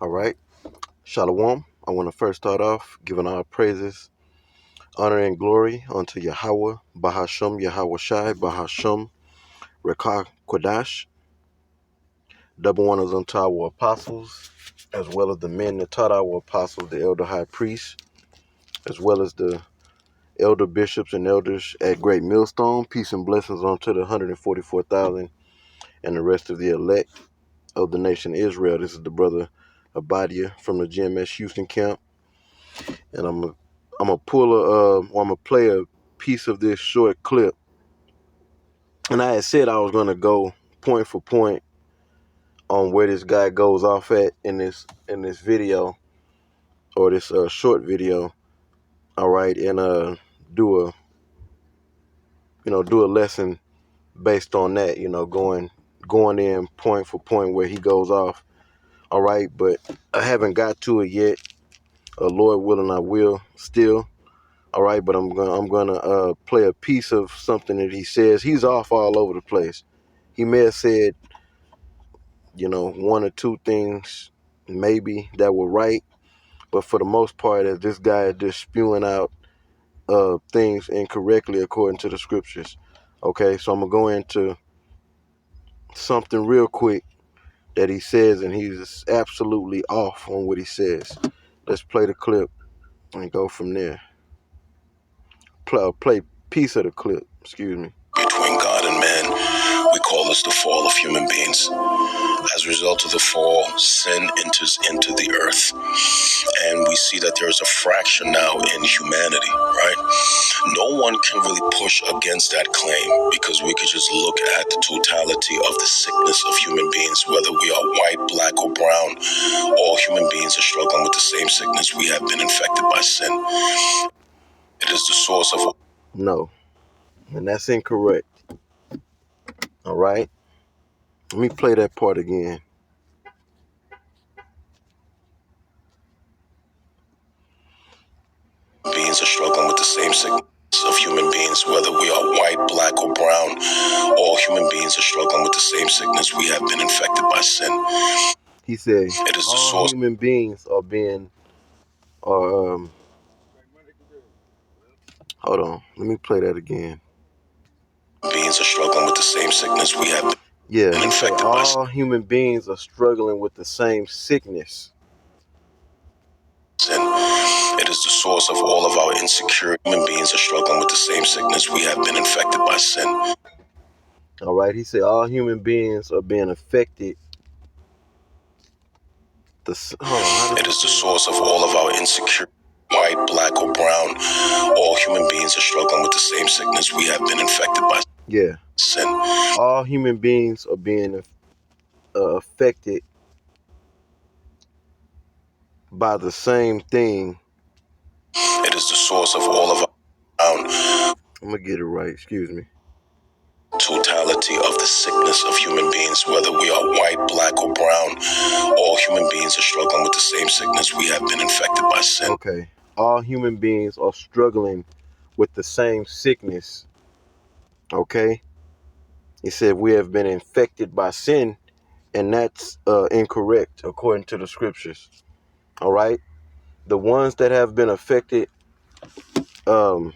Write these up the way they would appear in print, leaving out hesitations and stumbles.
All right. Shalom. I want to first start off giving our praises, honor, and glory unto Yahweh, Bahasham, Yahweh Shai, Bahasham, Rekah Kodash. Double honors unto our apostles, as well as the men that taught our apostles, the elder high priests, as well as the elder bishops and elders at Great Millstone. Peace and blessings unto the 144,000 and the rest of the elect of the nation Israel. This is the brother Abadia from the GMS Houston camp. And I'm gonna play a piece of this short clip. And I had said I was gonna go point for point on where this guy goes off at in this video, or this short video. All right, and do a lesson based on that. Going in point for point where he goes off. All right, but I haven't got to it yet. Lord willing, I will still. All right, but I'm gonna play a piece of something that he says. He's off all over the place. He may have said, one or two things maybe that were right, but for the most part, as this guy is just spewing out things incorrectly according to the scriptures. Okay, so I'm gonna go into something real quick that he says, and he's absolutely off on what he says. Let's play the clip and go from there. Play piece of the clip, excuse me. Between God and man, we call this the fall of human beings. As a result of the fall, sin enters into the earth. And we see that there is a fraction now in humanity, right? No one can really push against that claim, because we could just look at the totality of the sickness of human beings, whether we are white, black, or brown. All human beings are struggling with the same sickness. We have been infected by sin. It is the source of... No, and that's incorrect. All right, let me play that part again. Beings are struggling with the same sickness of human beings, whether we are white, black, or brown. All human beings are struggling with the same sickness. We have been infected by sin. He said, it is the all source. Human beings are being, hold on, let me play that again. Beings are struggling with the same sickness. We have been infected by sin. All human beings are struggling with the same sickness. Sin. It is the source of all of our insecurity. Human beings are struggling with the same sickness. We have been infected by sin. All right, he said all human beings are being affected. It is the source of all of our insecurity. White, black, or brown, all human beings are struggling with the same sickness. We have been infected by sin. All human beings are being affected by the same thing. It is the source of all of our... I'm gonna get it right, excuse me. Totality of the sickness of human beings, whether we are white, black, or brown. All human beings are struggling with the same sickness. We have been infected by sin. Okay. All human beings are struggling with the same sickness. Okay. He said we have been infected by sin, and that's incorrect according to the scriptures. All right. The ones that have been affected all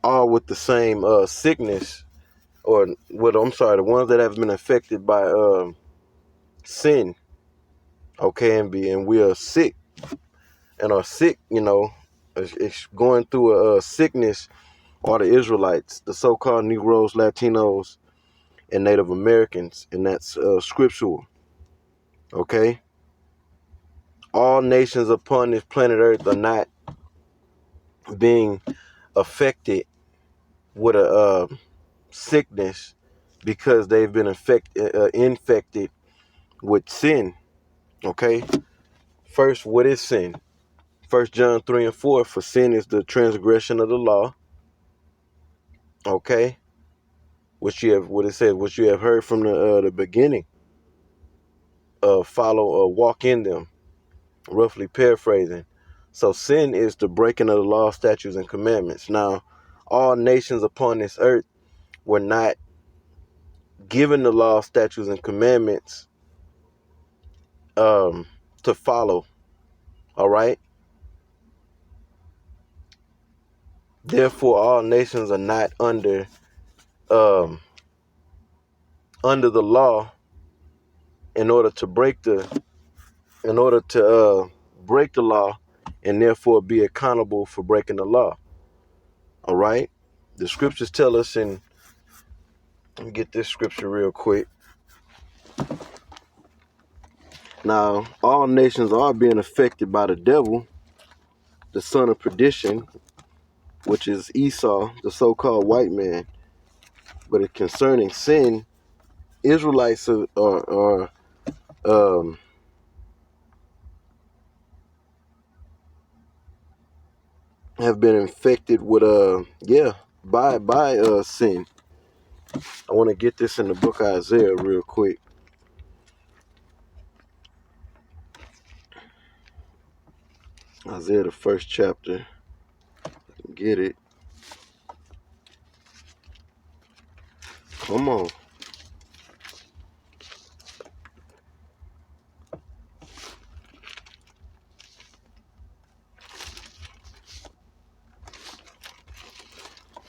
with the same sickness, the ones that have been affected by sin, okay, and we are sick, and are sick, it's going through a sickness, are the Israelites, the so-called Negroes, Latinos, and Native Americans, and that's scriptural, okay? All nations upon this planet Earth are not being affected with a sickness because they've been infected with sin. Okay. First, what is sin? 1 John 3 and 4. For sin is the transgression of the law. Okay. What it says, what you have heard from the beginning. Follow or walk in them. Roughly paraphrasing. So sin is the breaking of the law, statutes, and commandments. Now, all nations upon this earth were not given the law, statutes, and commandments um, to follow. All right. Therefore, all nations are not um, under the law in order to break the law, and therefore be accountable for breaking the law. All right. The scriptures tell us in. Let me get this scripture real quick. Now, all nations are being affected by the devil, the son of perdition, which is Esau, the so-called white man. But concerning sin, Israelites are um, have been infected with by sin. I want to get this in the book of Isaiah real quick. Isaiah, the first chapter. Get it. Come on.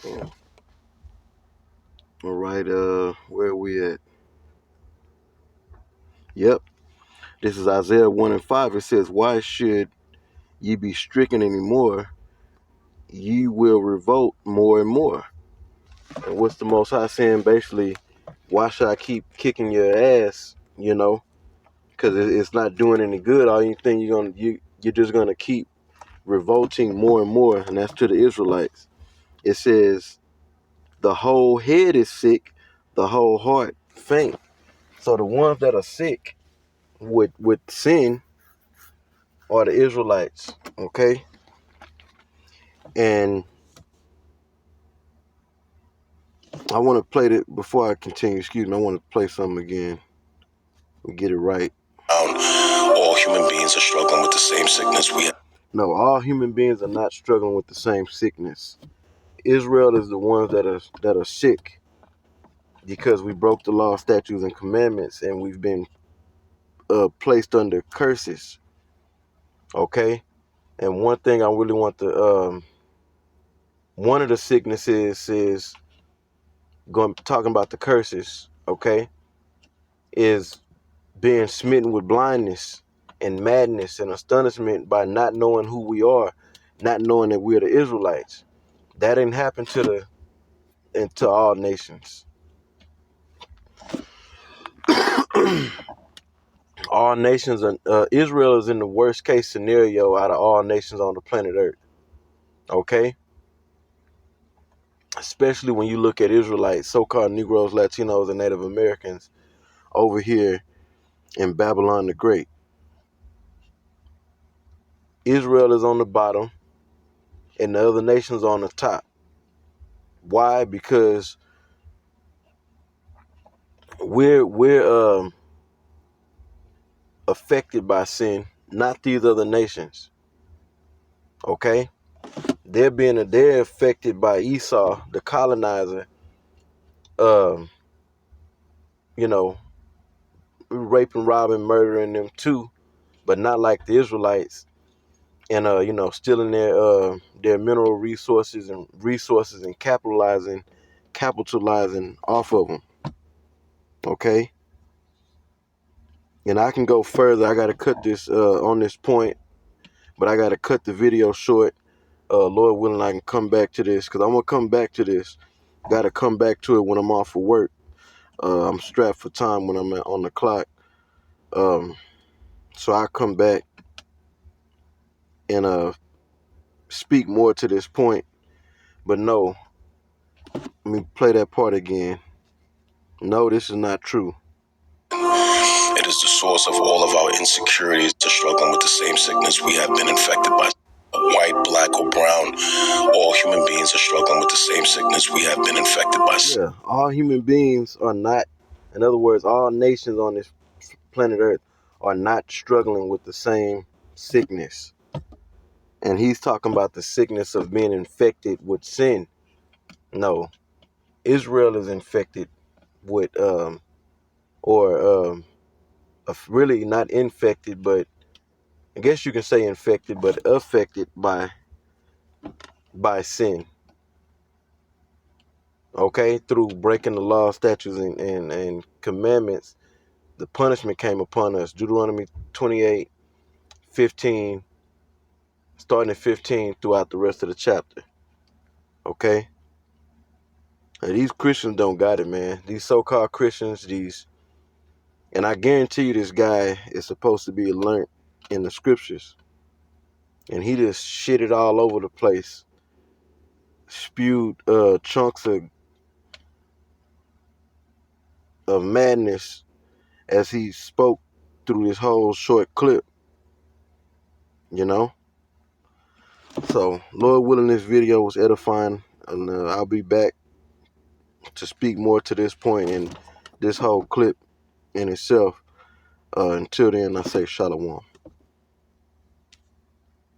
Yeah. All right. Where are we at? Yep. This is Isaiah 1:5. It says, "Why should ye be stricken anymore? Ye will revolt more and more." And what's the Most High saying? Basically, why should I keep kicking your ass? Because it's not doing any good. All you think you're just gonna keep revolting more and more, and that's to the Israelites. It says the whole head is sick, the whole heart faint. So the ones that are sick with sin are the Israelites. Okay, and I want to play it before I continue. Excuse me. I want to play something again. We get it right. All human beings are struggling with the same sickness we have. No, all human beings are not struggling with the same sickness. Israel is the ones that are sick because we broke the law, statutes, and commandments, and we've been placed under curses. Okay, and one thing I really want to one of the sicknesses is going talking about the curses. Okay, is being smitten with blindness and madness and astonishment by not knowing who we are, not knowing that we're the Israelites. That didn't happen to all nations. All nations are, Israel is in the worst case scenario out of all nations on the planet Earth. Okay, especially when you look at Israelites, so-called Negroes, Latinos, and Native Americans over here in Babylon the Great. Israel is on the bottom, and the other nations on the top. Why? Because we're affected by sin, not these other nations. Okay, they're affected by Esau, the colonizer. Um, you know, raping, robbing, murdering them too, but not like the Israelites, and stealing their mineral resources and capitalizing off of them. Okay, and I can go further. I got to cut this on this point, but I got to cut the video short. Lord willing, I can come back to this because I'm gonna come back to this. Got to come back to it when I'm off of work. I'm strapped for time when I'm on the clock. Um, so I come back and speak more to this point. But no, let me play that part again. No, this is not true. It is the source of all of our insecurities to struggling with the same sickness we have been infected by. White, black, or brown, all human beings are struggling with the same sickness we have been infected by. Yeah, all human beings are not, in other words, all nations on this planet Earth are not struggling with the same sickness. And he's talking about the sickness of being infected with sin. No, Israel is infected with or really not infected, but I guess you can say infected, but affected by sin. Okay, through breaking the law, statutes, and commandments, the punishment came upon us. Deuteronomy 28:15, starting at 15 throughout the rest of the chapter. Okay? And these Christians don't got it, man. These so-called Christians, and I guarantee you this guy is supposed to be learned in the scriptures. And he just shitted all over the place, spewed chunks of madness as he spoke through this whole short clip, you know? So, Lord willing, this video was edifying, and I'll be back to speak more to this point in this whole clip in itself. Until then, I say shalom.